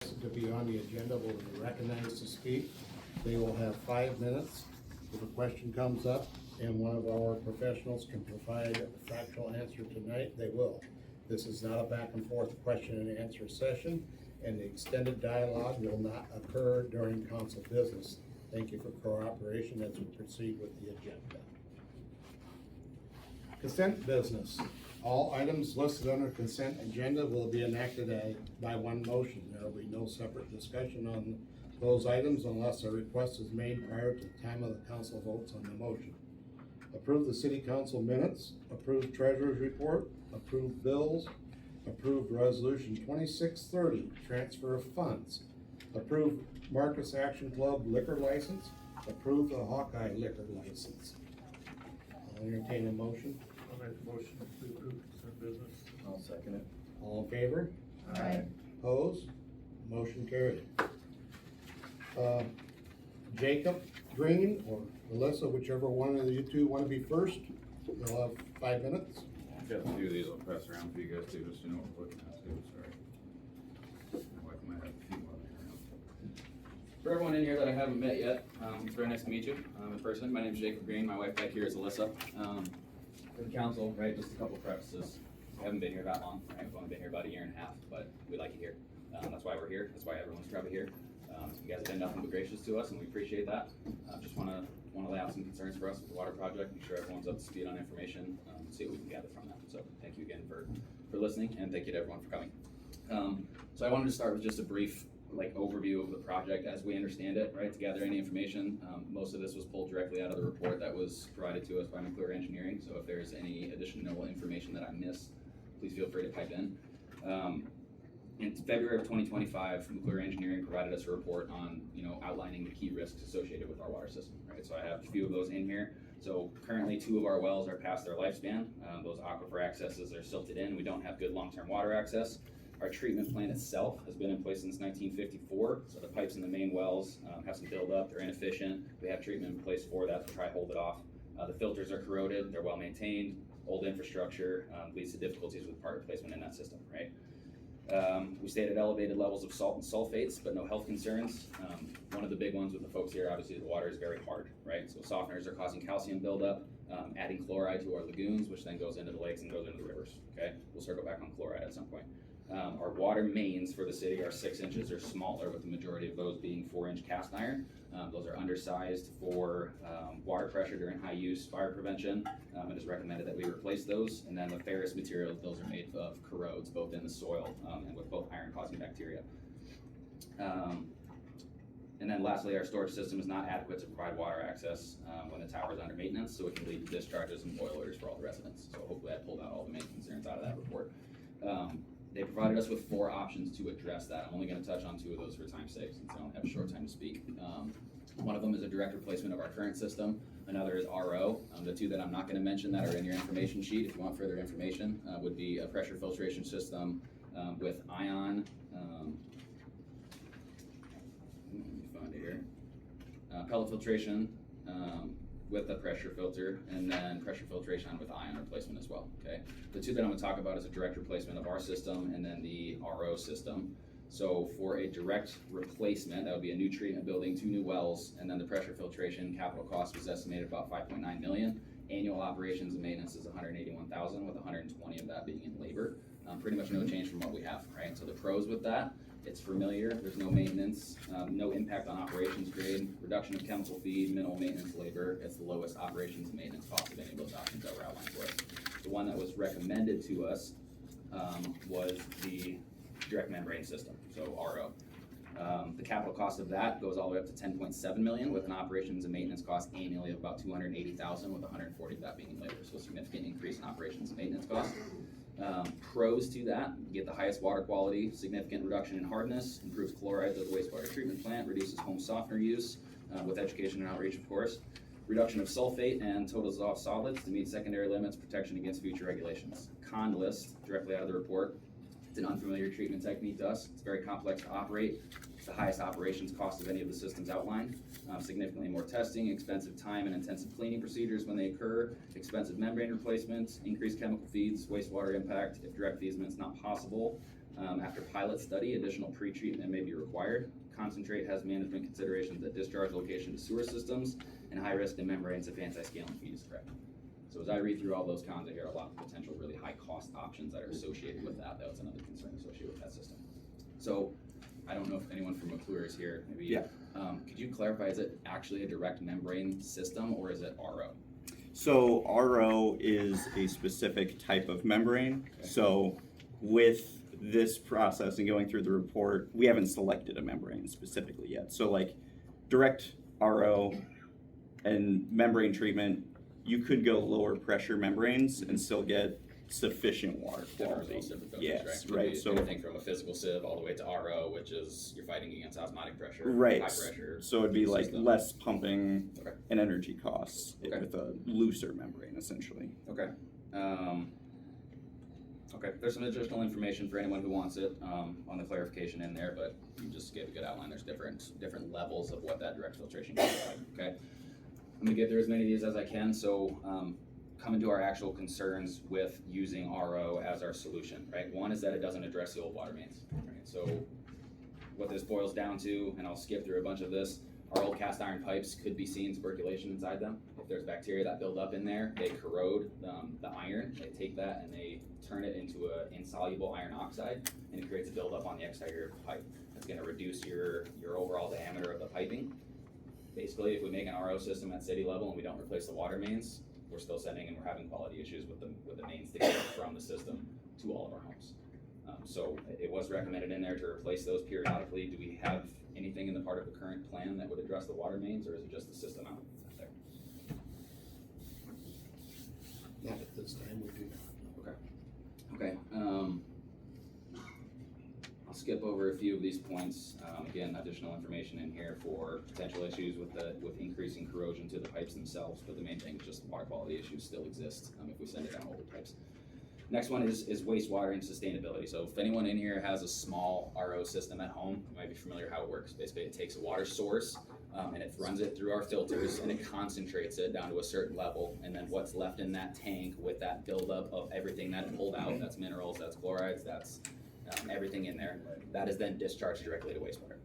To be on the agenda will be recognized to speak. They will have 5 minutes. If a question comes up and one of our professionals can provide a factual answer tonight, they will. This is not a back and forth question and answer session, and the extended dialogue will not occur during council business. Thank you for cooperation as we proceed with the agenda. Consent business. All items listed under consent agenda will be enacted by one motion. There will be no separate discussion on those items unless a request is made prior to the time of the council votes on the motion. Approve the city council minutes, approve treasurer's report, approve bills, approve resolution 2630, transfer of funds, approve Marcus Action Club liquor license, approve the Hawkeye liquor license. I'll entertain a motion. I'll make a motion to approve consent business. I'll second it. All in favor? Aye. Opposed? Motion carried. Jacob Green or Melissa, whichever one of you two want to be first, you'll have 5 minutes. I've got a few of these I'll pass around for you guys too, just so you know what we're looking at too, sorry. My wife might have a few more there. For everyone in here that I haven't met yet, it's very nice to meet you in person. My name is Jacob Green. My wife back here is Alyssa. For the council, right, just a couple of prefaces. We haven't been here that long, right? We've only been here about 1.5 years, but we like it here. That's why we're here. That's why everyone's probably here. You guys have been nothing but gracious to us, and we appreciate that. Just want to lay out some concerns for us with the water project. Make sure everyone's up to speed on information. See what we can gather from that. So thank you again for listening, and thank you to everyone for coming. So I wanted to start with just a brief overview of the project as we understand it, right? To gather any information. Most of this was pulled directly out of the report that was provided to us by McClure Engineering. So if there's any additional information that I missed, please feel free to pipe in. In February of 2025, McClure Engineering provided us a report on, outlining the key risks associated with our water system, right? So I have a few of those in here. So currently 2 of our wells are past their lifespan. Those aquifer accesses are silted in. We don't have good long-term water access. Our treatment plant itself has been in place since 1954. So the pipes in the main wells have some buildup. They're inefficient. We have treatment in place for that to try to hold it off. The filters are corroded. They're well maintained. Old infrastructure leads to difficulties with part replacement in that system, right? We stayed at elevated levels of salt and sulfates, but no health concerns. One of the big ones with the folks here, obviously the water is very hard, right? So softeners are causing calcium buildup, adding chloride to our lagoons, which then goes into the lakes and goes into the rivers, okay? We'll circle back on chloride at some point. Our water mains for the city are 6 inches or smaller, with the majority of those being 4-inch cast iron. Those are undersized for water pressure during high use, fire prevention. It is recommended that we replace those. And then the ferrous materials, those are made of corrodes, both in the soil and with both iron causing bacteria. And then lastly, our storage system is not adequate to provide water access when the tower is under maintenance, so it can lead to discharges and boil orders for all the residents. So hopefully I pulled out all the main concerns out of that report. They provided us with 4 options to address that. I'm only going to touch on 2 of those for time's sake, since I don't have a short time to speak. One of them is a direct replacement of our current system. Another is RO. The 2 that I'm not going to mention that are in your information sheet, if you want further information, would be a pressure filtration system with ion. Let me find it here. Pellet filtration with a pressure filter, and then pressure filtration with ion replacement as well, okay? The 2 that I'm gonna talk about is a direct replacement of our system and then the RO system. So for a direct replacement, that would be a new treatment building, 2 new wells, and then the pressure filtration capital cost was estimated about $5.9 million. Annual operations and maintenance is $181,000, with 120 of that being in labor. Pretty much no change from what we have, right? So the pros with that, it's familiar, there's no maintenance, no impact on operations grade, reduction of chemical feed, minimal maintenance labor. It's the lowest operations and maintenance cost of any of those options that were outlined for us. The one that was recommended to us was the direct membrane system, so RO. The capital cost of that goes all the way up to $10.7 million, with an operations and maintenance cost annually of about $280,000, with 140 of that being in labor. So a significant increase in operations and maintenance costs. Pros to that, you get the highest water quality, significant reduction in hardness, improves chloride to the wastewater treatment plant, reduces home softener use, with education and outreach, of course. Reduction of sulfate and total dissolved solids to meet secondary limits, protection against future regulations. Con list, directly out of the report. It's an unfamiliar treatment technique to us. It's very complex to operate. It's the highest operations cost of any of the systems outlined. Significantly more testing, expensive time and intensive cleaning procedures when they occur, expensive membrane replacements, increased chemical feeds, wastewater impact if direct feedback is not possible. After pilot study, additional pre-treatment may be required. Concentrate has management considerations at discharge location to sewer systems, and high risk to membranes if anti-scaling feed is correct. So as I read through all those cons, I hear a lot of potential really high cost options that are associated with that. That's another concern associated with that system. So I don't know if anyone from McClure is here, maybe. Yeah. Could you clarify, is it actually a direct membrane system or is it RO? So RO is a specific type of membrane. Okay. So with this process and going through the report, we haven't selected a membrane specifically yet. So like direct RO and membrane treatment, you could go lower pressure membranes and still get sufficient water quality. Yes, right. So anything from a physical sieve all the way to RO, which is you're fighting against osmotic pressure, right. high pressure. So it'd be like system. less pumping Okay. and energy costs Okay. with a looser membrane essentially. Okay. Okay, there's some additional information for anyone who wants it on the clarification in there, but you just gave a good outline. There's different levels of what that direct filtration can look like, okay? I'm gonna get through as many of these as I can, so coming to our actual concerns with using RO as our solution, right? One is that it doesn't address the old water mains, right? So what this boils down to, and I'll skip through a bunch of this, our old cast iron pipes could be seeing tuberculation inside them. If there's bacteria that build up in there, they corrode the iron, they take that and they turn it into an insoluble iron oxide, and it creates a buildup on the exterior of the pipe. That's gonna reduce your overall diameter of the piping. Basically, if we make an RO system at city level and we don't replace the water mains, we're still sending and we're having quality issues with the mains to get from the system to all of our homes. So it was recommended in there to replace those periodically. Do we have anything in the part of the current plan that would address the water mains, or is it just the system out there? Not at this time, we do not. Okay. I'll skip over a few of these points. Again, additional information in here for potential issues with increasing corrosion to the pipes themselves, but the main thing is just water quality issues still exist if we send it down older pipes. Next one is wastewater and sustainability. So if anyone in here has a small RO system at home, you might be familiar how it works. Basically, it takes a water source and it runs it through our filters and it concentrates it down to a certain level, and then what's left in that tank with that buildup of everything that it pulled out, that's minerals, that's chlorides, that's everything in there, that is then discharged directly to wastewater,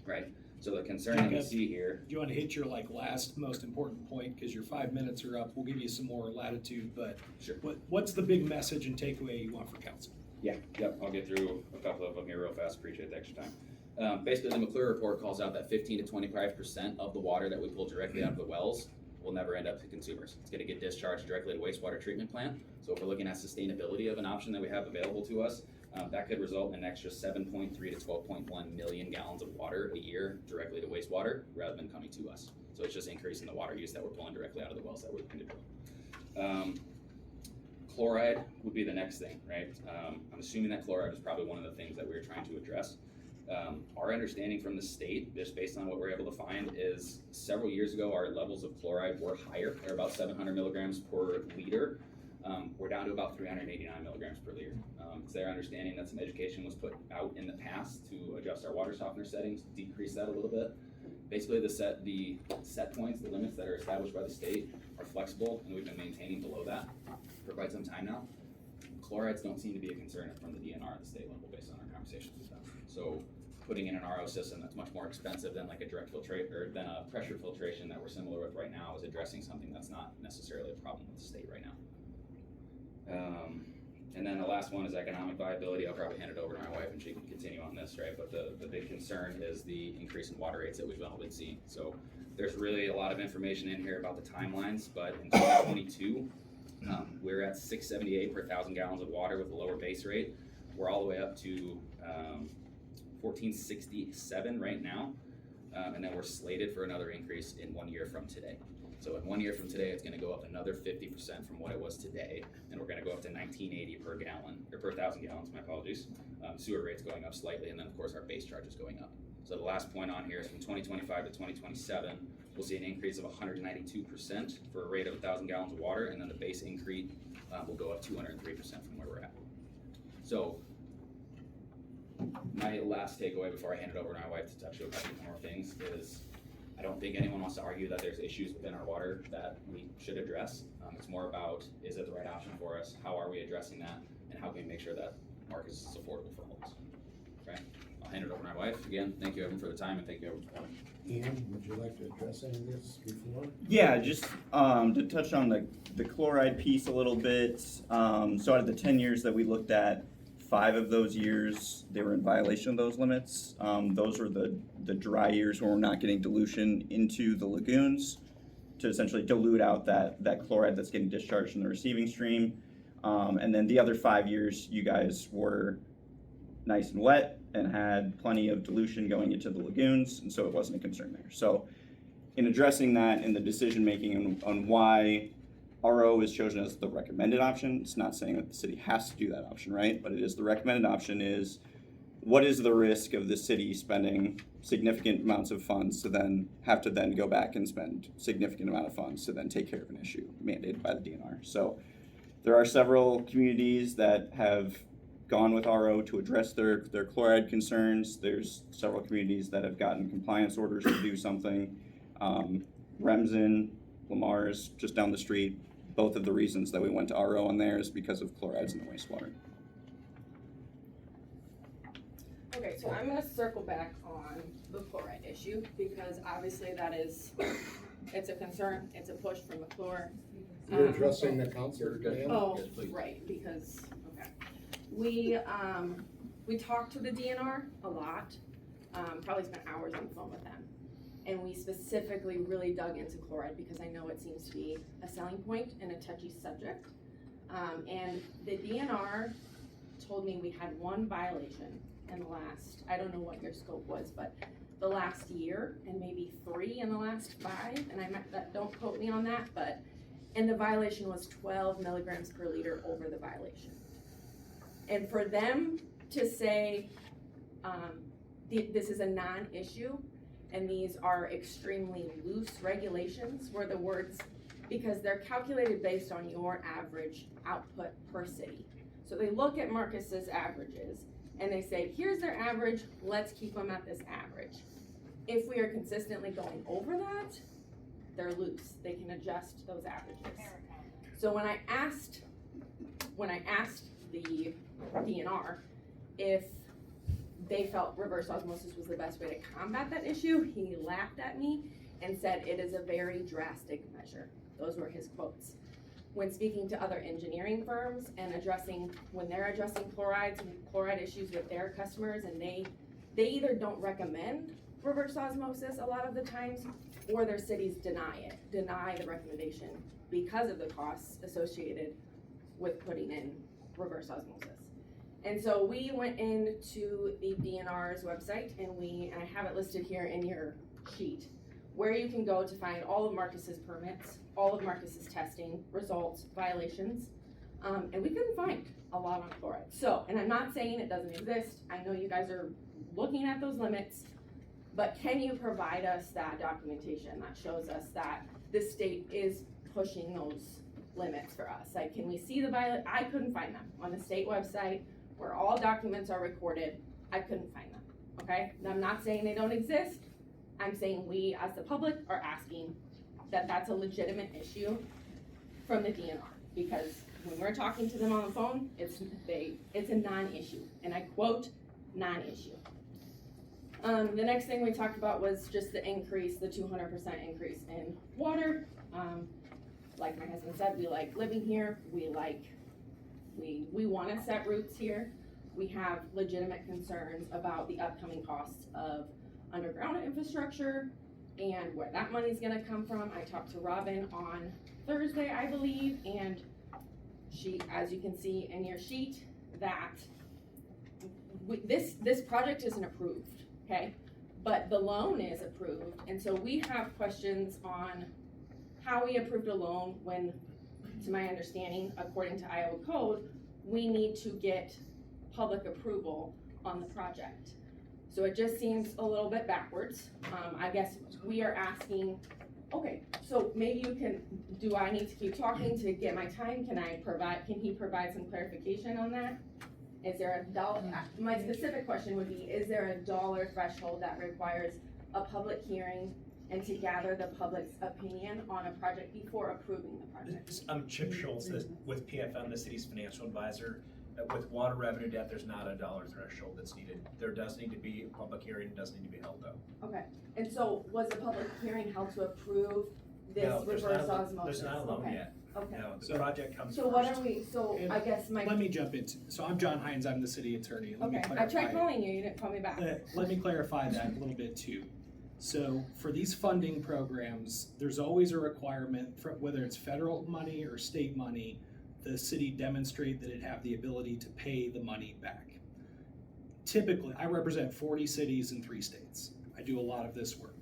right? So the concern you can see here. Do you want to hit your last most important point, because your 5 minutes are up? We'll give you some more latitude, but Sure. What's the big message and takeaway you want for council? Yeah, yep, I'll get through a couple of them here real fast, appreciate the extra time. Basically, the McClure report calls out that 15 to 25% of the water that we pull directly out of the wells will never end up to consumers. It's gonna get discharged directly to wastewater treatment plant. So if we're looking at sustainability of an option that we have available to us, that could result in an extra 7.3 to 12.1 million gallons of water a year directly to wastewater rather than coming to us. So it's just increasing the water use that we're pulling directly out of the wells that we're looking to drill. Chloride would be the next thing, right? I'm assuming that chloride is probably one of the things that we're trying to address. Our understanding from the state, just based on what we're able to find, is several years ago our levels of chloride were higher. They're about 700 milligrams per liter. We're down to about 389 milligrams per liter. It's their understanding that some education was put out in the past to adjust our water softener settings, decrease that a little bit. Basically, the set points, the limits that are established by the state are flexible, and we've been maintaining below that for quite some time now. Chlorides don't seem to be a concern from the DNR at the state level based on our conversations with them. So putting in an RO system that's much more expensive than like a direct filtrate or than a pressure filtration that we're similar with right now is addressing something that's not necessarily a problem with the state right now. And then the last one is economic viability. I'll probably hand it over to my wife and she can continue on this, right? But the big concern is the increase in water rates that we've all been seeing. So there's really a lot of information in here about the timelines, but in 2022, we're at 678 per 1,000 gallons of water with a lower base rate. We're all the way up to 1467 right now, and then we're slated for another increase in 1 year from today. So in 1 year from today, it's gonna go up another 50% from what it was today, and we're gonna go up to 1980 per gallon, or per 1,000 gallons, my apologies. Sewer rates going up slightly, and then of course our base charge is going up. So the last point on here is from 2025 to 2027, we'll see an increase of 192% for a rate of 1,000 gallons of water, and then the base increase will go up 203% from where we're at. So my last takeaway before I hand it over to my wife to touch on a couple more things is I don't think anyone wants to argue that there's issues within our water that we should address. It's more about, is it the right option for us? How are we addressing that? And how can we make sure that Marcus is affordable for homes. Okay, I'll hand it over to my wife. Again, thank you, Evan, for the time, and thank you, Evan, for coming. Ian, would you like to address any of this before? Yeah, just to touch on the chloride piece a little bit. So out of the 10 years that we looked at, 5 of those years they were in violation of those limits. Those were the dry years when we're not getting dilution into the lagoons to essentially dilute out that chloride that's getting discharged in the receiving stream. And then the other 5 years, you guys were nice and wet and had plenty of dilution going into the lagoons, and so it wasn't a concern there. So in addressing that in the decision making on why RO is chosen as the recommended option, it's not saying that the city has to do that option, right? But it is the recommended option is what is the risk of the city spending significant amounts of funds to then have to then go back and spend significant amount of funds to then take care of an issue mandated by the DNR. So there are several communities that have gone with RO to address their chloride concerns. There's several communities that have gotten compliance orders to do something. Remsen, Lamar's, just down the street, both of the reasons that we went to RO on there is because of chlorides in the wastewater. Okay, so I'm gonna circle back on the chloride issue, because obviously that is, it's a concern, it's a push from the floor. You're addressing the council, ma'am? Oh, Yes, please. right, because, okay. We talked to the DNR a lot, probably spent hours on the phone with them. And we specifically really dug into chloride because I know it seems to be a selling point and a touchy subject. And the DNR told me we had 1 violation in the last, I don't know what your scope was, but the last year, and maybe 3 in the last 5, and don't quote me on that, and the violation was 12 milligrams per liter over the violation. And for them to say, this is a non-issue, and these are extremely loose regulations, were the words, because they're calculated based on your average output per city. So they look at Marcus's averages, and they say, here's their average, let's keep them at this average. If we are consistently going over that, they're loose, they can adjust those averages. So when I asked the DNR if they felt reverse osmosis was the best way to combat that issue, he laughed at me and said it is a very drastic measure. Those were his quotes. When speaking to other engineering firms and when they're addressing chloride issues with their customers, and they either don't recommend reverse osmosis a lot of the times, or their cities deny the recommendation because of the costs associated with putting in reverse osmosis. And so we went into the DNR's website, and I have it listed here in your sheet, where you can go to find all of Marcus's permits, all of Marcus's testing results, violations, and we couldn't find a lot on chloride. So, and I'm not saying it doesn't exist, I know you guys are looking at those limits, but can you provide us that documentation that shows us that the state is pushing those limits for us? Like, can we see the I couldn't find them on the state website where all documents are recorded. I couldn't find them, okay? And I'm not saying they don't exist. I'm saying we, as the public, are asking that that's a legitimate issue from the DNR, because when we're talking to them on the phone, it's a non-issue, and I quote, non-issue. The next thing we talked about was just the increase, the 200% increase in water. Like my husband said, we like living here. We want to set roots here. We have legitimate concerns about the upcoming costs of underground infrastructure and where that money's going to come from. I talked to Robin on Thursday, I believe, and she, as you can see in your sheet, that this project isn't approved, okay? But the loan is approved, and so we have questions on how we approved a loan when, to my understanding, according to Iowa code, we need to get public approval on the project. So it just seems a little bit backwards. I guess we are asking, okay, so maybe do I need to keep talking to get my time? Can he provide some clarification on that? Is there a dollar, my specific question would be, is there a dollar threshold that requires a public hearing and to gather the public's opinion on a project before approving the project? I'm Chip Schultz with PFM, the city's financial advisor. with water revenue debt, there's not a dollar threshold that's needed. There does need to be a public hearing, it does need to be held though. Okay, and so was a public hearing held to approve this No, there's reverse not a- osmosis? There's not a loan Okay, yet. Okay, No, the So- project comes first. so what are we, so And I guess my, Let me jump into, so I'm John Hines, I'm the city attorney. Let me okay, I clarify. tried calling you, you didn't call me back. Let me clarify that a little bit too. So for these funding programs, there's always a requirement for whether it's federal money or state money, the city demonstrate that it have the ability to pay the money back. Typically, I represent 40 cities in 3 states. I do a lot of this work.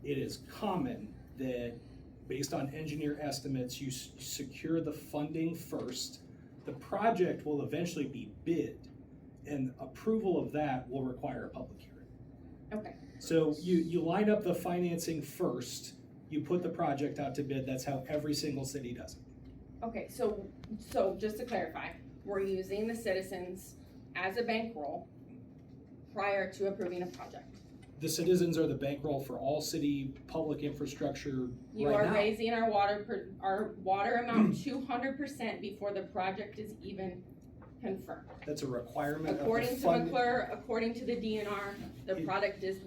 It is common that based on engineer estimates, you secure the funding first. The project will eventually be bid, and approval of that will require a public hearing. Okay, So you line up the financing first, you put the project out to bid, that's how every single city does it. okay, so just to clarify, we're using the citizens as a bankroll prior to approving a project. The citizens are the bankroll for all city public infrastructure You right are now. raising our water amount 200% before the project is even confirmed. That's a requirement of the According to fund. McClure, according to the DNR, the It- project is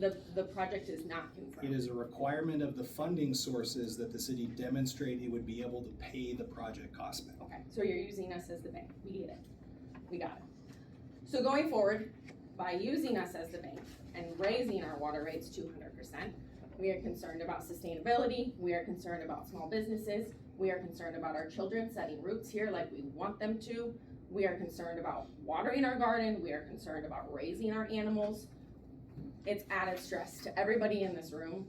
not It confirmed. is a requirement of the funding sources that the city demonstrate it would be able to pay the project cost back. Okay, so you're using us as the bank, we get it, we got it. So going forward, by using us as the bank and raising our water rates 200%, we are concerned about sustainability, we are concerned about small businesses, we are concerned about our children setting roots here like we want them to, we are concerned about watering our garden, we are concerned about raising our animals. It's added stress to everybody in this room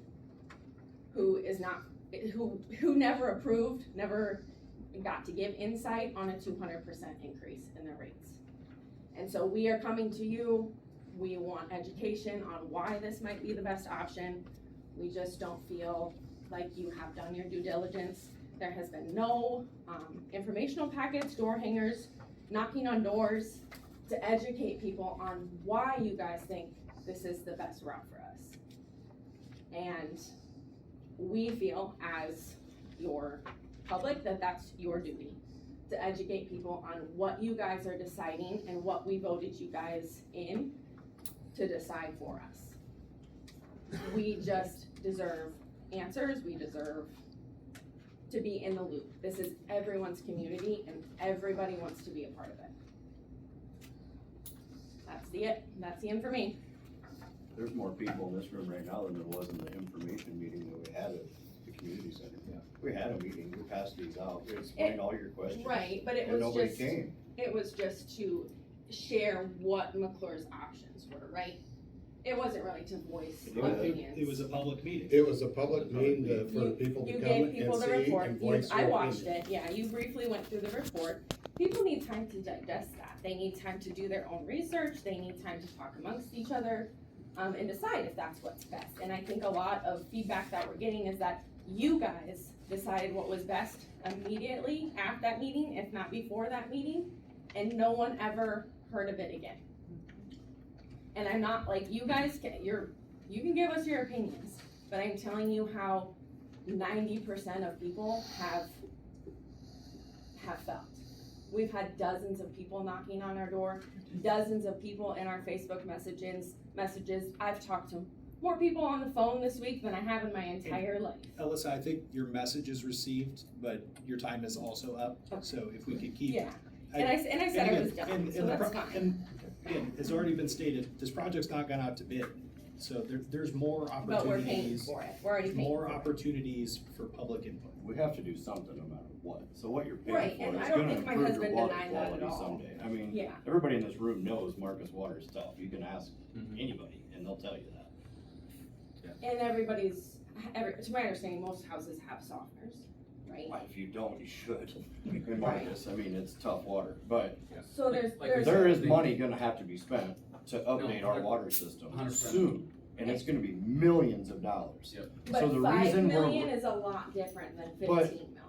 who is not, who never approved, never got to give insight on a 200% increase in their rates. And so we are coming to you, we want education on why this might be the best option. We just don't feel like you have done your due diligence. There has been no informational packets, door hangers, knocking on doors to educate people on why you guys think this is the best route for us. And we feel as your public that that's your duty, to educate people on what you guys are deciding and what we voted you guys in to decide for us. We just deserve answers, we deserve to be in the loop. This is everyone's community and everybody wants to be a part of it. That's the end for me. There's more people in this room right now than there was in the information meeting that we had at the community center. Yeah. We had a meeting, we passed these out, we explained all your questions. Right, but it And was nobody just, came. it was just to share what McClure's options were, right? It wasn't really to voice It was- opinions. It was a public meeting. It was a public meeting for the people to You come gave and people the see report, and voice I their watched opinion. it, yeah, you briefly went through the report. People need time to digest that, they need time to do their own research, they need time to talk amongst each other, and decide if that's what's best. And I think a lot of feedback that we're getting is that you guys decided what was best immediately at that meeting, if not before that meeting, and no one ever heard of it again. And I'm not, like, you guys you can give us your opinions, but I'm telling you how 90% of people have felt. We've had dozens of people knocking on our door, dozens of people in our Facebook messages. I've talked to more people on the phone this week than I have in my entire life. Alyssa, I think your message is received, but your time is also up, so if we could keep. Yeah, and I said I was done, so that's fine. And again, it's already been stated, this project's not gone out to bid, so there's more But we're paying opportunities. for it, we're already paying More for it. opportunities for public input. We have to do something no matter what. So what you're Right, paying and for I is don't gonna think my improve your husband water denied that at quality all. someday. I mean, Yeah. everybody in this room knows Marcus water is tough. You can ask Mhm. anybody and they'll tell you that. And to my understanding, most houses have softeners, right? Why, if you don't, you should. In Right. Marcus, I mean, it's tough water, but So there's there is money gonna have to be spent to update our water system 100%. soon. And it's gonna be millions of dollars. Yep. But So the 5 reason million is a lot different than 15 million.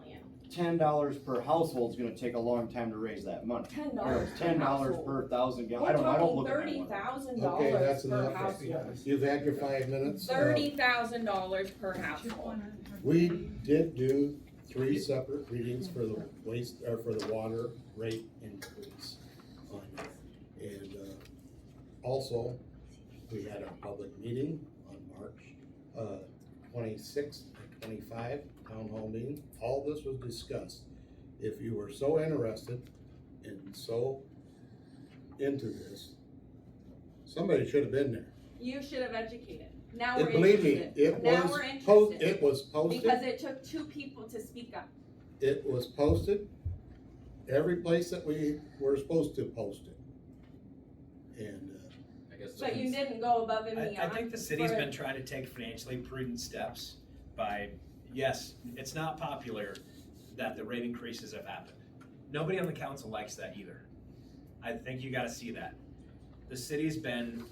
$10 per household is gonna take a long time to raise that money. $10 per $10 household. per thousand gallons. We're I don't talking look at that one. $30,000 Okay, that's per enough. household. You've had your 5 minutes. $30,000 per household. We did do 3 separate readings for the waste, or for the water rate increase. Also, we had our public meeting on March 26th and 25, town hall meeting. All this was discussed. If you were so interested and so into this, somebody should have been there. You should have educated. Now And we're believe me, interested. it Now was we're posted, interested. it was posted, Because it took 2 people to speak up. it was posted, every place that we were supposed to post it. And, I guess. But you didn't go above and I beyond. think the city's for- been trying to take financially prudent steps by, yes, it's not popular that the rate increases have happened. Nobody on the council likes that either. I think you gotta see that. The city's been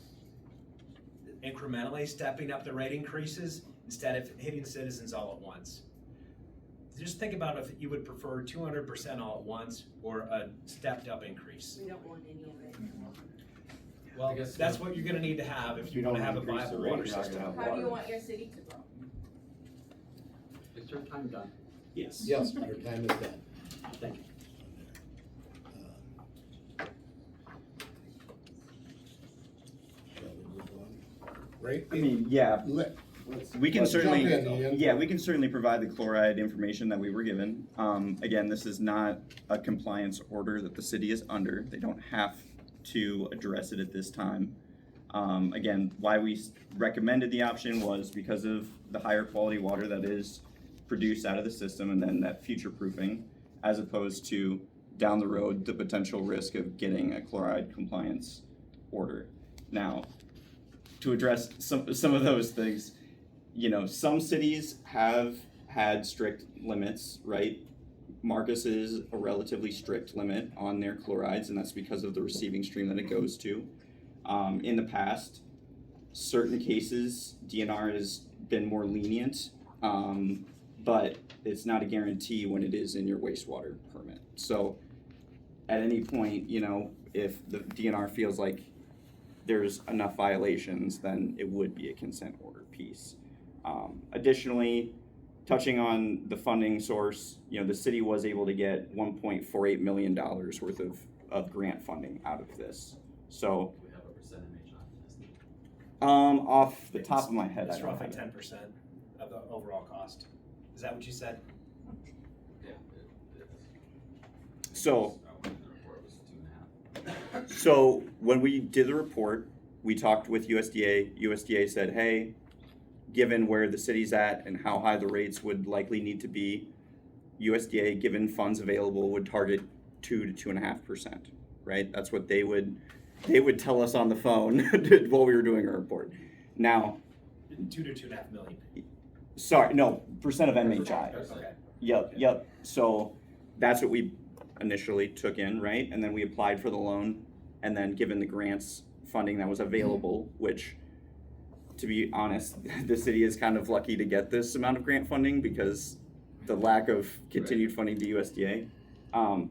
incrementally stepping up the rate increases instead of hitting citizens all at once. Just think about if you would prefer 200% all at once or a stepped up increase. We don't want any of it. Well, I guess- that's what you're gonna need to have if you don't wanna have a increase the viable rate, water you're not system. gonna have How do you water. want your city to grow? Is your time done? Yes. yes, your time is done. Thank you. Shall we move on? Right? I mean, yeah, Let- we can Let's jump certainly, in, Ian. yeah, we can certainly provide the chloride information that we were given. Again, this is not a compliance order that the city is under. They don't have to address it at this time. Again, why we recommended the option was because of the higher quality water that is produced out of the system and then that future proofing, as opposed to down the road, the potential risk of getting a chloride compliance order. Now, to address some of those things, you know, some cities have had strict limits, right? Marcus is a relatively strict limit on their chlorides, and that's because of the receiving stream that it goes to. In the past, certain cases, DNR has been more lenient, but it's not a guarantee when it is in your wastewater permit. So at any point, you know, if the DNR feels like there's enough violations, then it would be a consent order piece. Additionally, touching on the funding source, you know, the city was able to get $1.48 million worth of grant funding out of this. So, Do we have a percentage on this? off the top of my head, I It's don't roughly have it. 10% of the overall cost. Is that what you said? Yeah. So, The report was 2.5. So when we did the report, we talked with USDA. USDA said, hey, given where the city's at and how high the rates would likely need to be, USDA, given funds available, would target 2 to 2.5%, right? That's what they would tell us on the phone while we were doing our report. Now, 2 to 2.5 million. sorry, no, percent of MHI. Okay. Yep. So that's what we initially took in, right? And then we applied for the loan, and then given the grants funding that was available, which, to be honest, the city is kind of lucky to get this amount of grant funding because the lack of continued funding to USDA.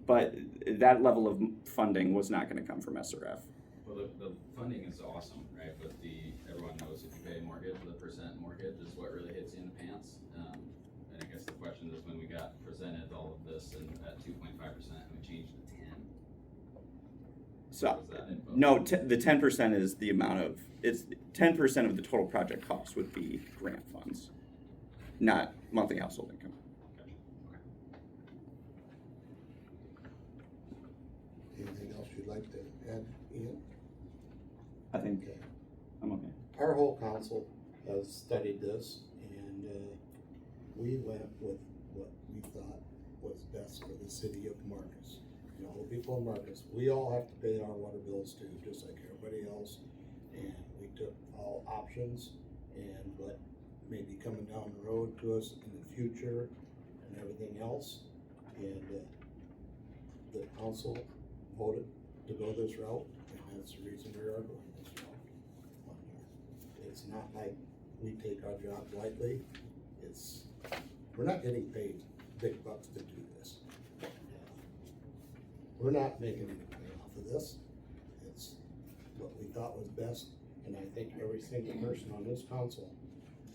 But that level of funding was not going to come from SRF. Well, the funding is awesome, right? But everyone knows if you pay a mortgage, the percent mortgage is what really hits you in the pants. And I guess the question is when we got presented all of this and at 2.5% and we changed to 10. So What was that info? no, the 10% is the amount of, it's 10% of the total project cost would be grant funds, not monthly household income. Anything else you'd like to add, Ian? I think Okay. I'm okay. Our whole council has studied this, and we went with what we thought was best for the city of Marcus. You know, the people in Marcus, we all have to pay our water bills too, just like everybody else. And we took all options and what may be coming down the road to us in the future and everything else. And the council voted to go this route, and that's the reason we are going this route. It's not like we take our job lightly. We're not getting paid big bucks to do this. We're not making any money off of this. It's what we thought was best, and I think every single person on this council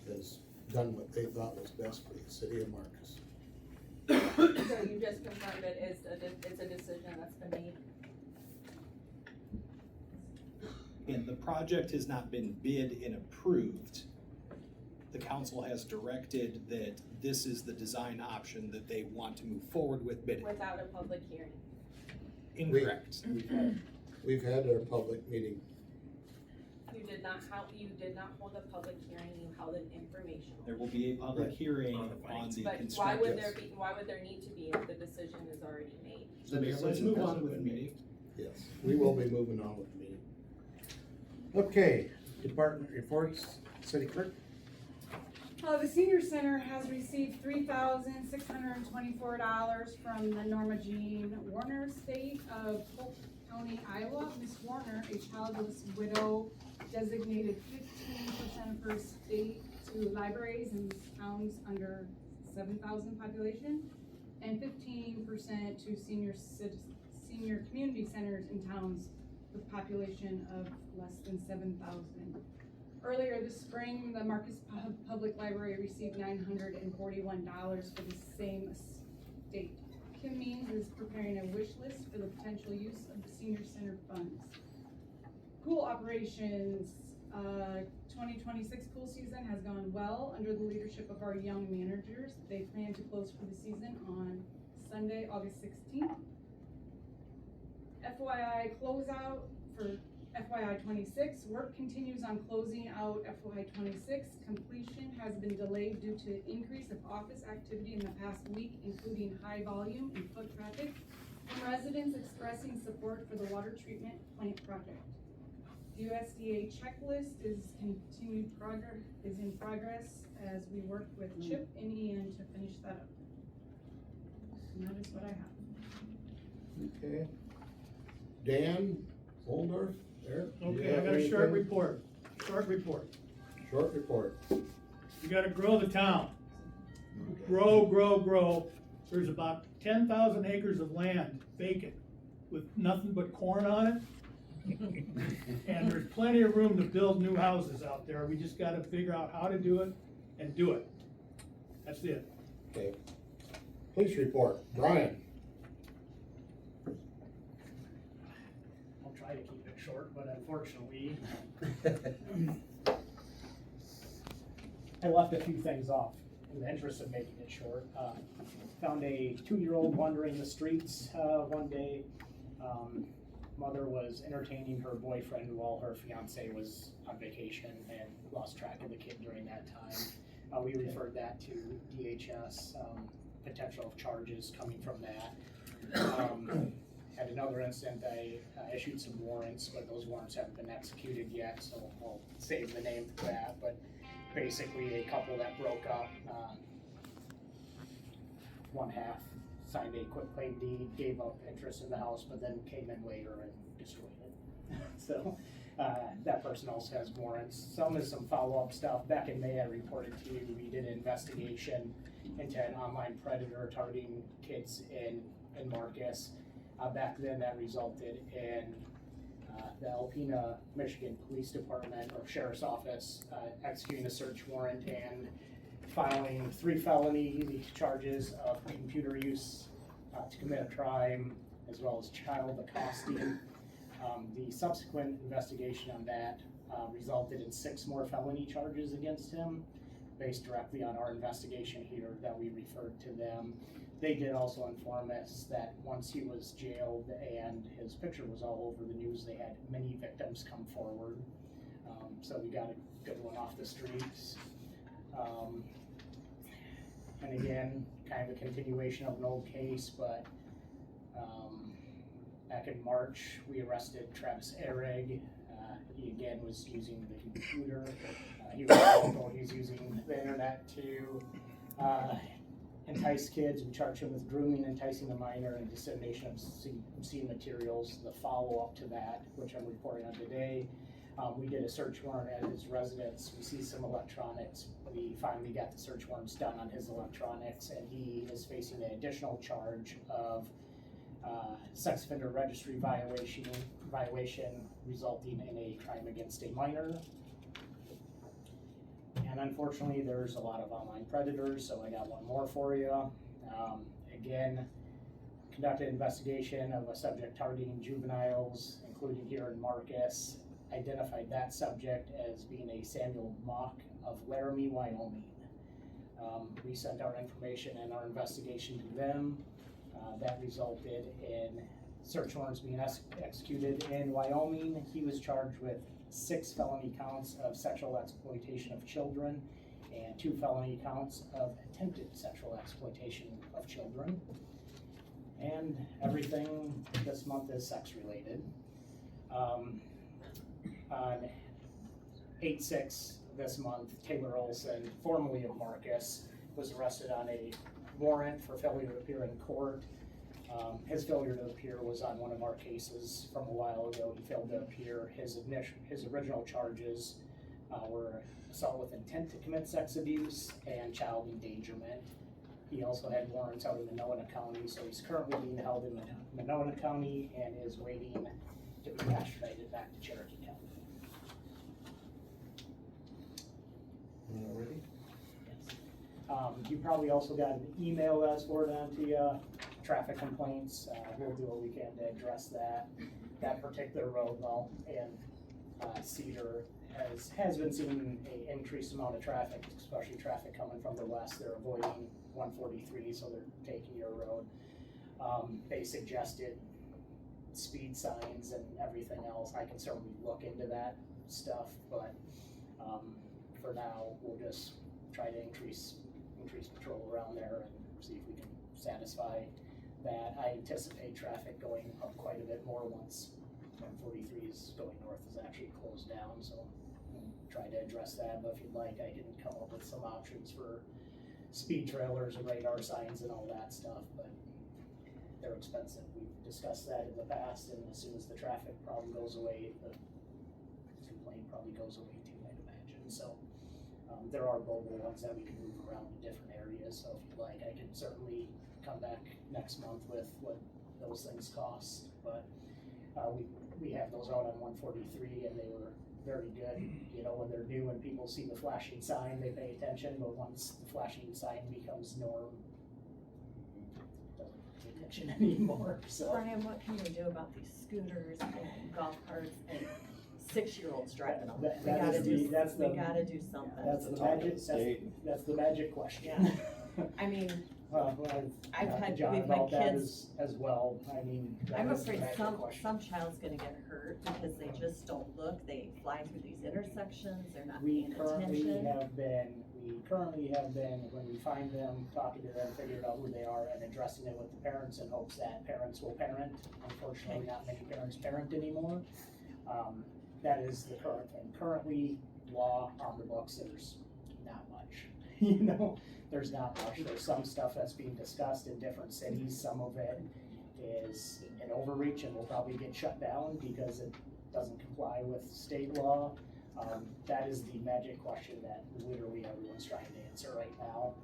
has done what they thought was best for the city of Marcus. So you just confirmed it's a decision that's been made? And the project has not been bid and approved. The council has directed that this is the design option that they want to move forward with bidding. Without a public hearing. Incorrect. We've had our public meeting. You did not hold a public hearing, you held an informational. There will be a public hearing on the But construction. why would there need to be if the decision is already made? So Mayor, let's move on with the meeting. Yes, we will be moving on with the meeting. Okay, department reports, city clerk. The senior center has received $3,624 from the Norma Jean Warner estate of Polk County, Iowa. Miss Warner, a childless widow, designated 15% of her estate to libraries in towns under 7,000 population, and 15% to senior community centers in towns with population of less than 7,000. Earlier this spring, the Marcus Public Library received $941 for the same estate. Kim Means is preparing a wish list for the potential use of the senior center funds. Pool operations, 2026 pool season has gone well under the leadership of our young managers. They plan to close for the season on Sunday, August 16th. FYI closeout for FYI 26, work continues on closing out FYI 26. Completion has been delayed due to increase of office activity in the past week, including high volume and foot traffic from residents expressing support for the water treatment plant project. The USDA checklist is in progress as we work with Chip and Ian to finish that up. And that is what I have. Okay. Dan Oldorf, there? Do you Okay, I have got a short anything? report, short report. Short report. You gotta grow the town. Okay. Grow. There's about 10,000 acres of land vacant with nothing but corn on it. And there's plenty of room to build new houses out there. We just gotta figure out how to do it and do it. That's it. Okay. Police report, Brian. I'll try to keep it short, but unfortunately, I left a few things off in the interest of making it short. Found a 2-year-old wandering the streets one day. Mother was entertaining her boyfriend while her fiance was on vacation and lost track of the kid during that time. We referred that to DHS, potential of charges coming from that. At another incident, I issued some warrants, but those warrants haven't been executed yet, so I'll save the name for that. But basically, a couple that broke up, one half signed a quitclaim deed, gave up interest in the house, but then came in later and destroyed it. So that person also has warrants. Some is some follow-up stuff. Back in May, I reported to you, we did an investigation into an online predator targeting kids in Marcus. Back then, that resulted in the Alpena, Michigan Police Department or Sheriff's Office executing a search warrant and filing 3 felony charges of computer use to commit a crime, as well as child accosting. The subsequent investigation on that resulted in 6 more felony charges against him, based directly on our investigation here that we referred to them. They did also inform us that once he was jailed and his picture was all over the news, they had many victims come forward. So we got a good one off the streets. And again, kind of a continuation of an old case, but back in March, we arrested Travis Ehrig. He again was using the computer. He was local. He's using the internet to entice kids. We charged him with grooming, enticing a minor, and dissemination of obscene materials. The follow-up to that, which I'm reporting on today, we did a search warrant at his residence. We see some electronics. We finally got the search warrants done on his electronics, and he is facing an additional charge of sex offender registry violation resulting in a crime against a minor. And unfortunately, there's a lot of online predators, so I got one more for you. Again, conducted an investigation of a subject targeting juveniles, including here in Marcus. I identified that subject as being a Samuel Mock of Laramie, Wyoming. We sent our information and our investigation to them. That resulted in search warrants being executed in Wyoming. He was charged with 6 felony counts of sexual exploitation of children and 2 felony counts of attempted sexual exploitation of children. And everything this month is sex related. On 8/6 this month, Taylor Olson, formerly of Marcus, was arrested on a warrant for failure to appear in court. His failure to appear was on one of our cases from a while ago. He failed to appear. His original charges were assault with intent to commit sex abuse and child endangerment. He also had warrants out in Monona County, so he's currently being held in Monona County and is waiting to be extradited back to Cherokee County. Ready? You probably also got an email that's forwarded on to you, traffic complaints. We'll do what we can to address that. That particular road though, in Cedar has been seeing an increased amount of traffic, especially traffic coming from the west. They're avoiding 143, so they're taking your road. They suggested speed signs and everything else. I can certainly look into that stuff, but for now, we'll just try to increase patrol around there and see if we can satisfy that. I anticipate traffic going up quite a bit more once 143 is going north is actually closed down, so we'll try to address that. But if you'd like, I can come up with some options for speed trailers and radar signs and all that stuff, but they're expensive. We've discussed that in the past, and as soon as the traffic problem goes away, the complaint probably goes away too, I'd imagine. So there are mobile ones that we can move around in different areas, so if you'd like, I can certainly come back next month with what those things cost. But we have those out on 143, and they were very good. You know, when they're new and people see the flashing sign, they pay attention, but once the flashing sign becomes norm, doesn't pay attention anymore, so. Brian, what can we do about these scooters and golf carts and 6-year-olds driving them? That We gotta is do, the- that's we the- gotta do something. That's the magic, that's the magic question. Yeah. I mean, I've I've talked to had- John we've had about that kids- as well. I mean, that I'm is the afraid magic some question. child's gonna get hurt because they just don't look, they fly through these intersections, they're not We paying currently attention. have been, when we find them, talking to them, figuring out who they are and addressing it with the parents in hopes that parents will parent. Unfortunately, not many parents parent anymore. That is the current thing. Currently, law on the books, there's not much, you know? There's not much. There's some stuff that's being discussed in different cities. Some of it is an overreach and will probably get shut down because it doesn't comply with state law. That is the magic question that literally everyone's trying to answer right now.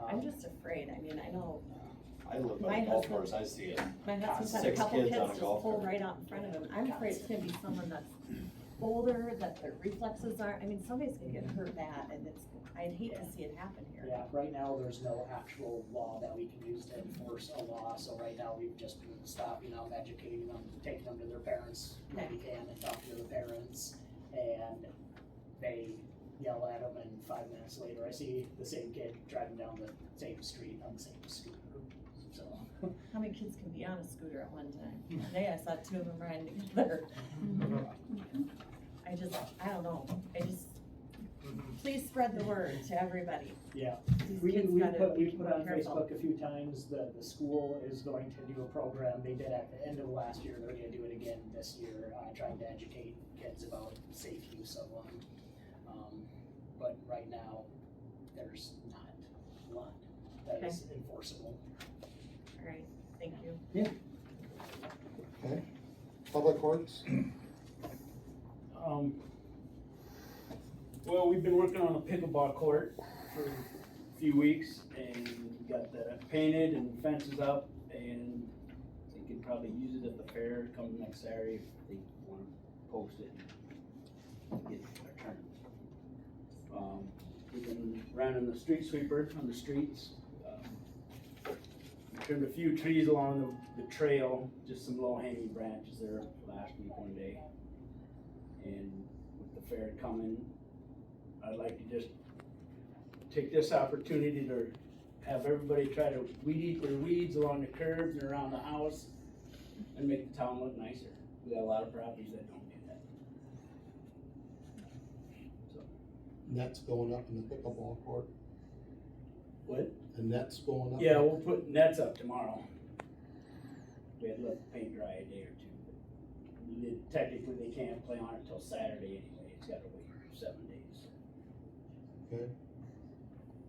I'm just afraid, I mean, I know I live My by a golf husband- course, I see it. my husband's had a 6 couple kids kids on a just golf pull cart. right out in front of him. I'm afraid it's gonna be someone that's older, that their reflexes aren't, I mean, somebody's gonna get hurt bad, and I'd hate to see it happen here. Yeah, right now, there's no actual law that we can use to enforce a law, so right now, we've just been stopping them, educating them, taking them to their parents when we can, and talking to the parents, and they yell at them, and 5 minutes later, I see the same kid driving down the same street on the same scooter, so. How many kids can be on a scooter at one time? Today I saw 2 of them riding together. I don't know, please spread the word to everybody. Yeah, These we kids gotta put be more on careful. Facebook a few times, the school is going to do a program, they did at the end of last year, they're gonna do it again this year, trying to educate kids about safe use of them. But right now, there's not a lot that is enforceable. All right, thank you. Okay. Public Works? Well, we've been working on a pickleball court for a few weeks, and we got that painted and fences up, and they could probably use it at the fair come next Saturday if they wanna post it and get our turn. We've been running the street sweeper on the streets. We trimmed a few trees along the trail, just some low hanging branches there last week one day. And with the fair coming, I'd like to just take this opportunity to have everybody try to weed eat their weeds along the curbs and around the house and make the town look nicer. We got a lot of properties that don't do that. So, Net's going up in the pickleball court. what? The net's going up. Yeah, we'll put nets up tomorrow. We had to let the paint dry a day or two. Technically, they can't play on it till Saturday anyway. It's gotta wait 7 days. Okay.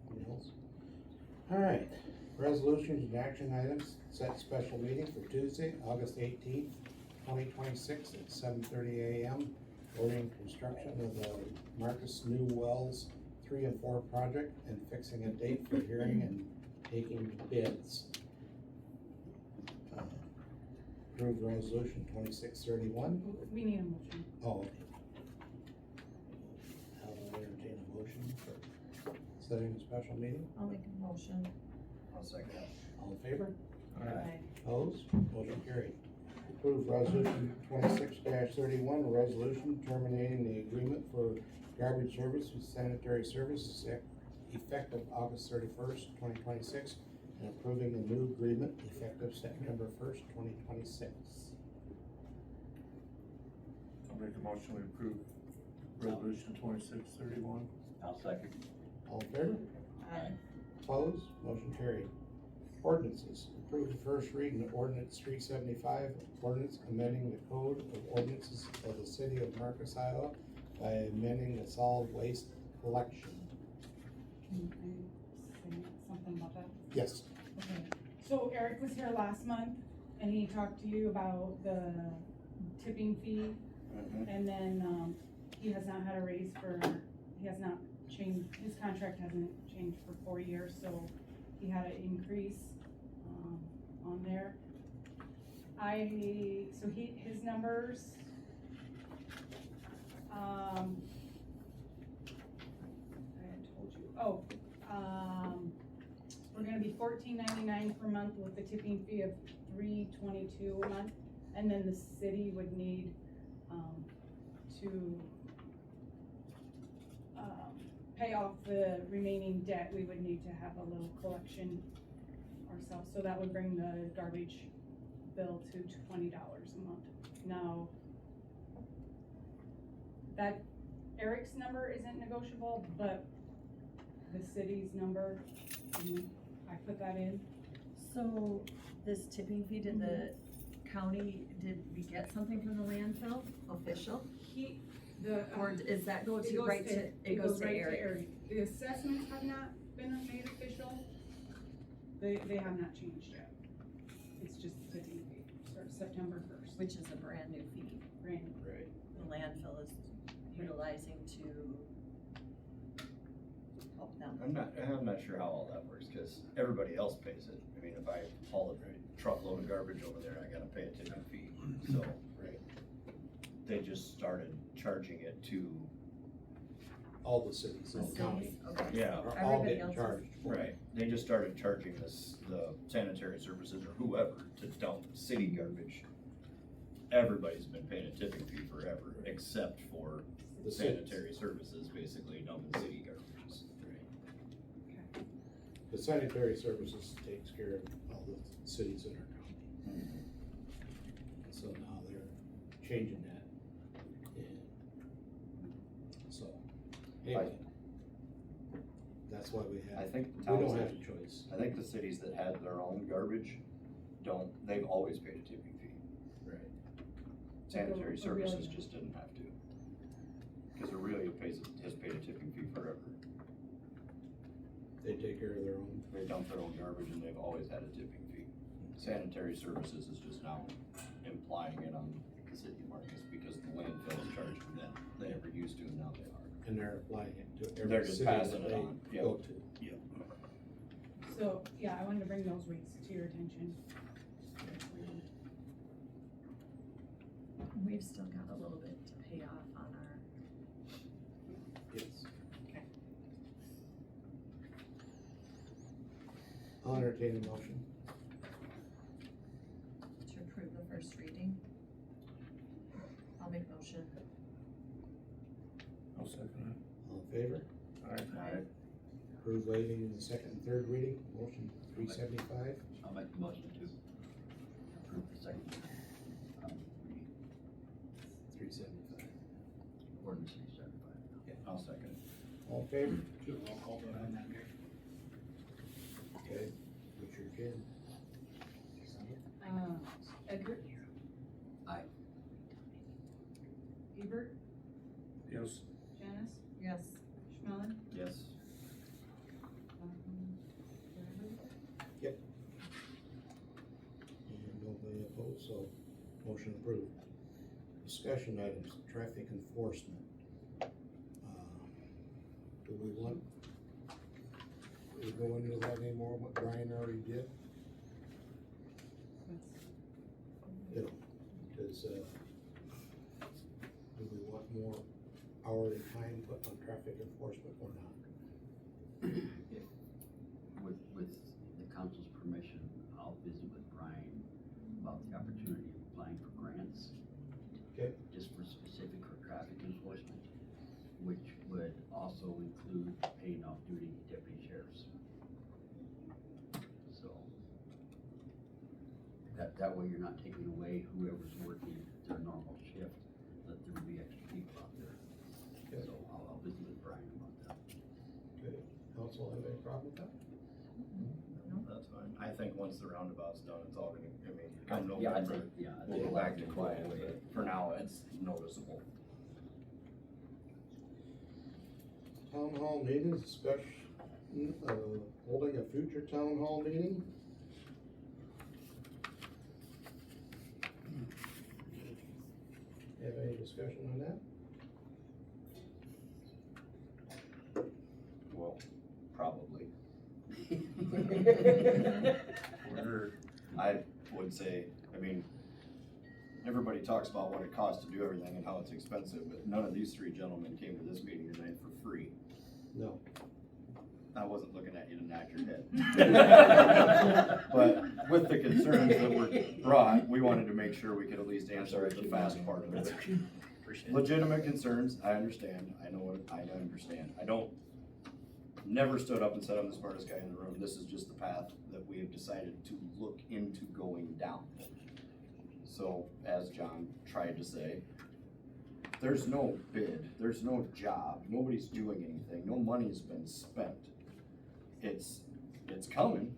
Anything else? All right, resolutions and action items, set special meeting for Tuesday, August 18th, 2026 at 7:30 a.m. Ordering construction of the Marcus New Wells 3 and 4 project and fixing a date for hearing and taking bids. Approved resolution 2631. We need a motion. Oh, okay. I'll entertain a motion for setting a special meeting. I'll make a motion. I'll second that. All in favor? Aye. Opposed? Motion carried. Approved resolution 26-31, a resolution terminating the agreement for garbage service with sanitary services effective August 31st, 2026, and approving a new agreement effective September 1st, 2026. I'll make a motion to approve resolution 2631. I'll second. All in favor? Aye. Opposed? Motion carried. Ordinances. Approve the first reading of ordinance 375, ordinance amending the code of ordinances of the city of Marcus, Iowa by amending the solid waste collection. Can I say something about that? Yes. Okay, so Eric was here last month and he talked to you about the tipping fee. And then, he has not had a raise he has not changed, his contract hasn't changed for 4 years, so he had an increase, on there. His numbers, I had told you, we're gonna be $14.99 per month with the tipping fee of $3.22 a month, and then the city would need, to, pay off the remaining debt, we would need to have a little collection ourselves, so that would bring the garbage bill to $20 a month. Now, that Eric's number isn't negotiable, but the city's number, I put that in. So this tipping fee, did the county, did we get something from the landfill official? Or is that go to right to, it goes to Eric? The assessments have not been made official. They have not changed yet. It's just the tipping fee, starts September 1st. Which is a brand new fee. Brand new. Right. The landfill is utilizing to help them. I'm not sure how all that works, cause everybody else pays it. I mean, if I haul a truckload of garbage over there, I gotta pay a tipping fee, so. Right. They just started charging it to, All the cities in the county Okay. yeah, are all Everybody getting else is- charged. for it. right, they just started charging the sanitary services or whoever to dump city garbage. Everybody's been paying a tipping fee forever, except for The cities. sanitary services, basically dumping city garbages. The sanitary services takes care of all the cities in our county. So now they're changing that. And so, anyway. That's why we I have, think we towns don't that- have a choice. I think the cities that had their own garbage they've always paid a tipping fee. Right. Sanitary services Aurelia. just didn't have to. Cause Aurelia has paid a tipping fee forever. They take care of their own. They dump their own garbage and they've always had a tipping fee. Sanitary services is just now implying it on the city of Marcus because the landfill is charging them. They never used to and now they are. And they're applying it to They're every just city passing that it they on. Yep. go to. So, yeah, I wanted to bring those rates to your attention. We've still got a little bit to pay off on our, Yes. Okay. I'll entertain a motion. to approve the first reading. I'll make motion. second All in favor? it. Aye. Approve waiving the second and third reading, motion 375. I'll make the motion to approve the second, reading, 375. ordinance 375. Yeah. I'll second it. All in favor? Do a roll call vote on that, Gary. Okay, Richard again. Eckert? Aye. Hebert, Yes. Janice, Yes. Schmelman, Yes. And nobody opposed, so motion approved. Discussion items, traffic enforcement. Do we want, do we go into that anymore, what Brian already did? You know, does, do we want more hourly time put on traffic enforcement or not? With the council's permission, I'll visit with Brian about the opportunity of applying for grants. Okay. Just for specific for traffic enforcement, which would also include paying off duty deputy sheriffs. So, that way you're not taking away whoever's working their normal shift, that there will be extra people out there. Okay. So I'll visit with Brian about that. Okay, council have any problem with that? That's fine. I think once the roundabout's done, it's all gonna, I mean, come Yeah, I November, think, yeah. I we'll think go back to it'll quiet, go away. but for now, it's noticeable. Town hall meetings, discussion, holding a future town hall meeting. Have any discussion on that? Well, probably. I would say, I mean, everybody talks about what it costs to do everything and how it's expensive, but none of these three gentlemen came to this meeting tonight for free. No. I wasn't looking at you to nod your head. But with the concerns that were brought, we wanted to make sure we could at least answer the fast part of it. Appreciate it. Legitimate concerns, I understand, I understand. I don't, never stood up and said I'm the smartest guy in the room. This is just the path that we have decided to look into going down. So, as John tried to say, there's no bid, there's no job, nobody's doing anything, no money's been spent. It's coming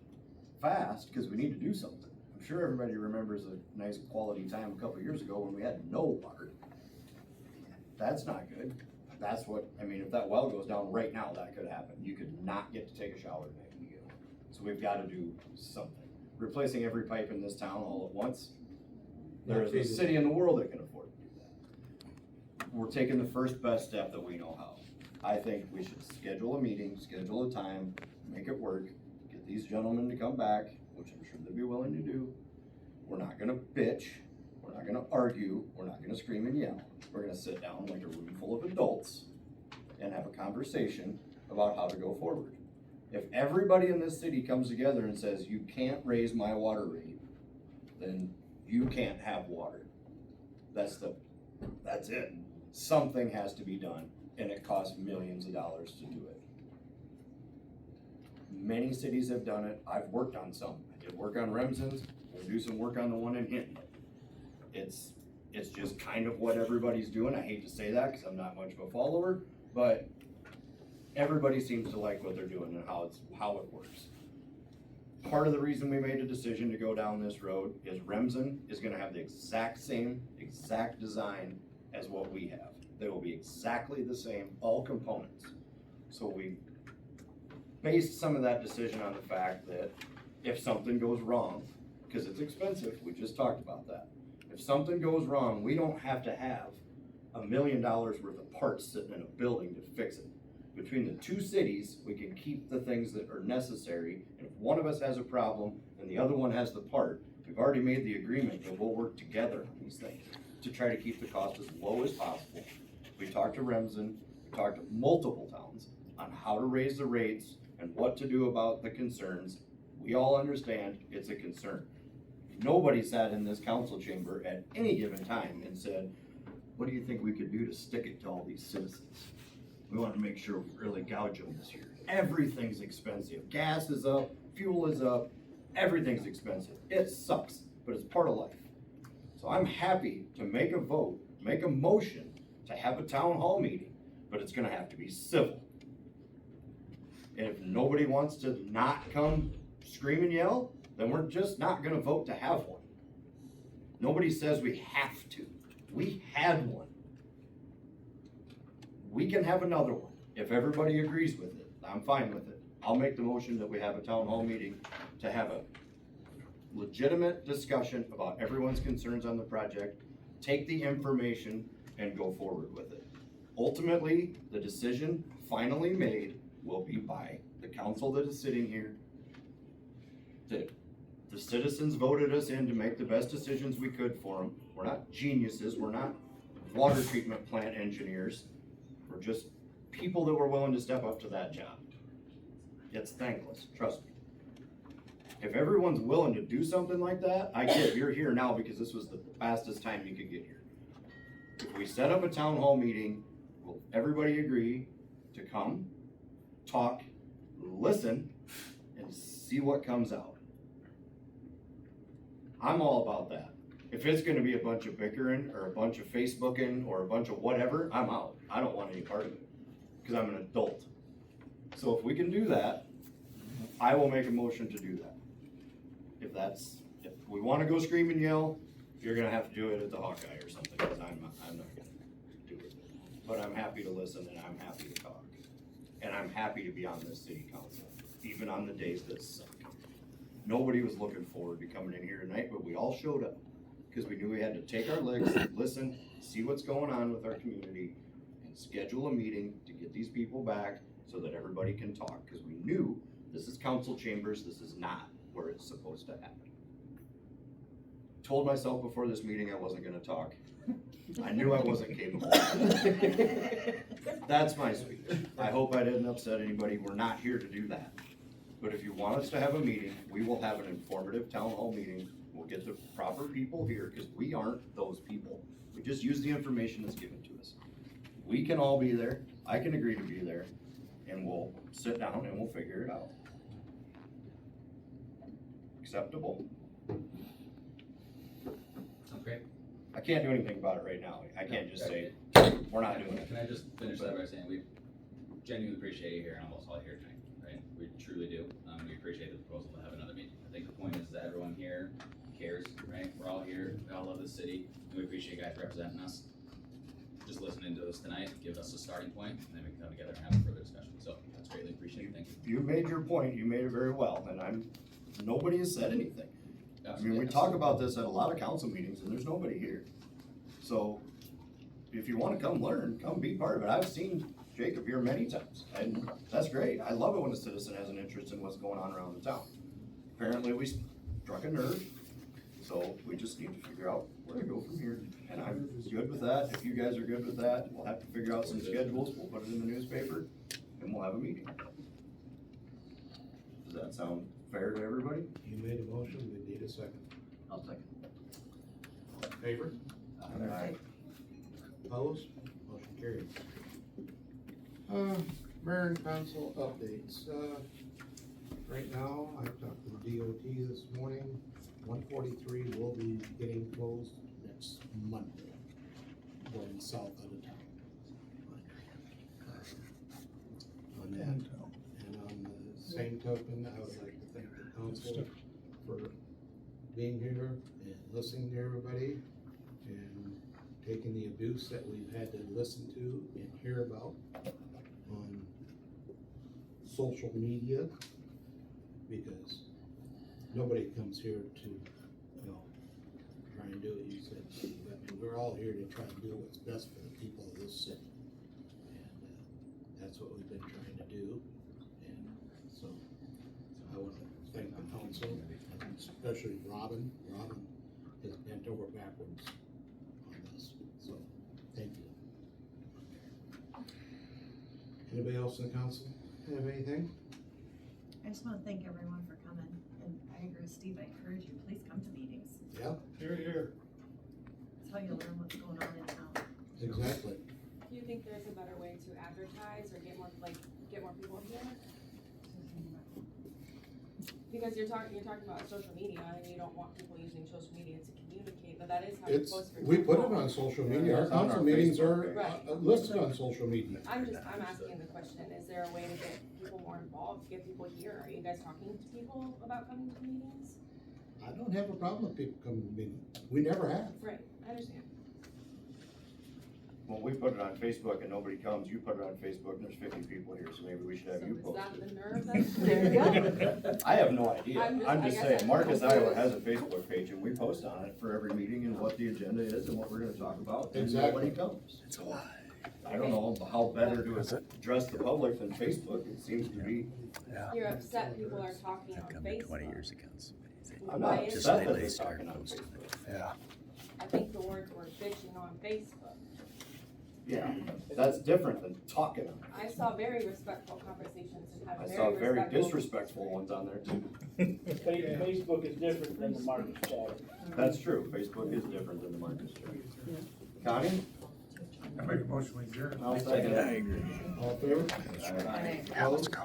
fast, cause we need to do something. I'm sure everybody remembers a nice quality time a couple years ago when we had no water. That's not good. That's what, I mean, if that well goes down right now, that could happen. You could not get to take a shower tonight when you get home. So we've gotta do something. Replacing every pipe in this town all at once, there's a city in the world that can afford to do that. We're taking the first best step that we know how. I think we should schedule a meeting, schedule a time, make it work, get these gentlemen to come back, which I'm sure they'd be willing to do. We're not gonna bitch, we're not gonna argue, we're not gonna scream and yell. We're gonna sit down like a room full of adults and have a conversation about how to go forward. If everybody in this city comes together and says, you can't raise my water rate, then you can't have water. That's it. Something has to be done, and it costs millions of dollars to do it. Many cities have done it. I've worked on some. I did work on Remsen's, we'll do some work on the one in Hinton. It's just kind of what everybody's doing. I hate to say that, cause I'm not much of a follower, but everybody seems to like what they're doing and how it works. Part of the reason we made a decision to go down this road is Remsen is gonna have the exact design as what we have. They will be exactly the same, all components. So we based some of that decision on the fact that if something goes wrong, because it's expensive, we just talked about that. If something goes wrong, we don't have to have $1 million worth of parts sitting in a building to fix it. Between the two cities, we can keep the things that are necessary, and if one of us has a problem and the other one has the part, we've already made the agreement that we'll work together on these things to try to keep the cost as low as possible. We talked to Remsen, we talked to multiple towns on how to raise the rates and what to do about the concerns. We all understand it's a concern. Nobody sat in this council chamber at any given time and said, what do you think we could do to stick it to all these citizens? We wanted to make sure we really gouge them this year. Everything's expensive. Gas is up, fuel is up, everything's expensive. It sucks, but it's part of life. So I'm happy to make a vote, make a motion to have a town hall meeting, but it's gonna have to be civil. And if nobody wants to not come scream and yell, then we're just not gonna vote to have one. Nobody says we have to. We had one. We can have another one. If everybody agrees with it, I'm fine with it. I'll make the motion that we have a town hall meeting to have a legitimate discussion about everyone's concerns on the project, take the information and go forward with it. Ultimately, the decision finally made will be by the council that is sitting here. The citizens voted us in to make the best decisions we could for them. We're not geniuses, we're not water treatment plant engineers. We're just people that were willing to step up to that job. It's thankless, trust me. If everyone's willing to do something like that, I get you're here now because this was the fastest time you could get here. If we set up a town hall meeting, will everybody agree to come, talk, listen, and see what comes out? I'm all about that. If it's gonna be a bunch of bickering or a bunch of Facebooking or a bunch of whatever, I'm out. I don't want any part of it, because I'm an adult. So if we can do that, I will make a motion to do that. If we wanna go scream and yell, you're gonna have to do it at the Hawkeye or something, because I'm not gonna do it. But I'm happy to listen and I'm happy to talk. And I'm happy to be on this city council, even on the days that suck. Nobody was looking forward to coming in here tonight, but we all showed up, because we knew we had to take our licks, listen, see what's going on with our community, and schedule a meeting to get these people back so that everybody can talk, because we knew this is council chambers, this is not where it's supposed to happen. Told myself before this meeting I wasn't gonna talk. I knew I wasn't capable. That's my speech. I hope I didn't upset anybody. We're not here to do that. But if you want us to have a meeting, we will have an informative town hall meeting. We'll get the proper people here, because we aren't those people. We just use the information that's given to us. We can all be there. I can agree to be there, and we'll sit down and we'll figure it out. Acceptable? Okay. I can't do anything about it right now. I can't just say, we're not doing it. Can I just finish that by saying we genuinely appreciate you here and almost all here tonight, right? We truly do. We appreciate the proposal to have another meeting. I think the point is that everyone here cares, right? We're all here, we all love the city, and we appreciate you guys representing us. Just listening to us tonight, give us a starting point, and then we can come together and have a further discussion. So that's greatly appreciated, thank you. You made your point, you made it very well, and nobody has said anything. I mean, we talk about this at a lot of council meetings and there's nobody here. So if you wanna come learn, come be part of it. I've seen Jacob here many times, and that's great. I love it when a citizen has an interest in what's going on around the town. Apparently we struck a nerve, so we just need to figure out where to go from here. And I'm good with that. If you guys are good with that, we'll have to figure out some schedules. We'll put it in the newspaper and we'll have a meeting. Does that sound fair to everybody? You made a motion, we need a second. I'll second. Favor? Aye. Opposed? Motion carried. Mayor and council updates. Right now, I talked to the DOT this morning. 143 will be getting closed next Monday, going south of the town. On that, and on the same token, I would like to thank the council for being here and listening to everybody and taking the abuse that we've had to listen to and hear about on social media, because nobody comes here to, try and do what you said, Steve. I mean, we're all here to try and do what's best for the people of this city. And that's what we've been trying to do. And so I want to thank the council, and especially Robin. Robin has bent over backwards on this, so thank you. Anybody else in the council have anything? I just wanna thank everyone for coming, and I agree with Steve, I encourage you, please come to meetings. Yeah, Here, here. That's how you learn what's going on in town. exactly. you think there's a better way to advertise or get more people here? Because you're talking about social media and you don't want people using social media to communicate, but that is how you're It's, supposed to. we put it on social media, our It's on our council meetings are Facebook page. listed on social media. I'm asking the question, is there a way to get people more involved, get people here? Are you guys talking to people about coming to meetings? I don't have a problem with people coming to meetings, we never have. Right, I understand. Well, we put it on Facebook and nobody comes, you put it on Facebook and there's 50 people here, so maybe we should have So you is post that it. the nerve that's? There you go. I have no idea, I'm just- I'm I just guess saying, I'm Marcus, Iowa confused. has a Facebook page and we post on it for every meeting and what the agenda is and what we're gonna talk about, and Exactly. nobody comes. It's a lie. I don't know how better to address the public than Facebook, it seems to be. You're upset people are talking on Facebook. I'm Why not is upset that? that they're talking on Facebook. I think the words were bitching on Facebook. Yeah, that's different than talking on it. I saw very respectful conversations and had I very saw very respectful. disrespectful ones on there too. Facebook is different than the Marcus chat. That's true, Facebook is different than the Marcus chat. Connie? I make a motion, we adjourn. I'll second that. All in favor? All right. Opposed?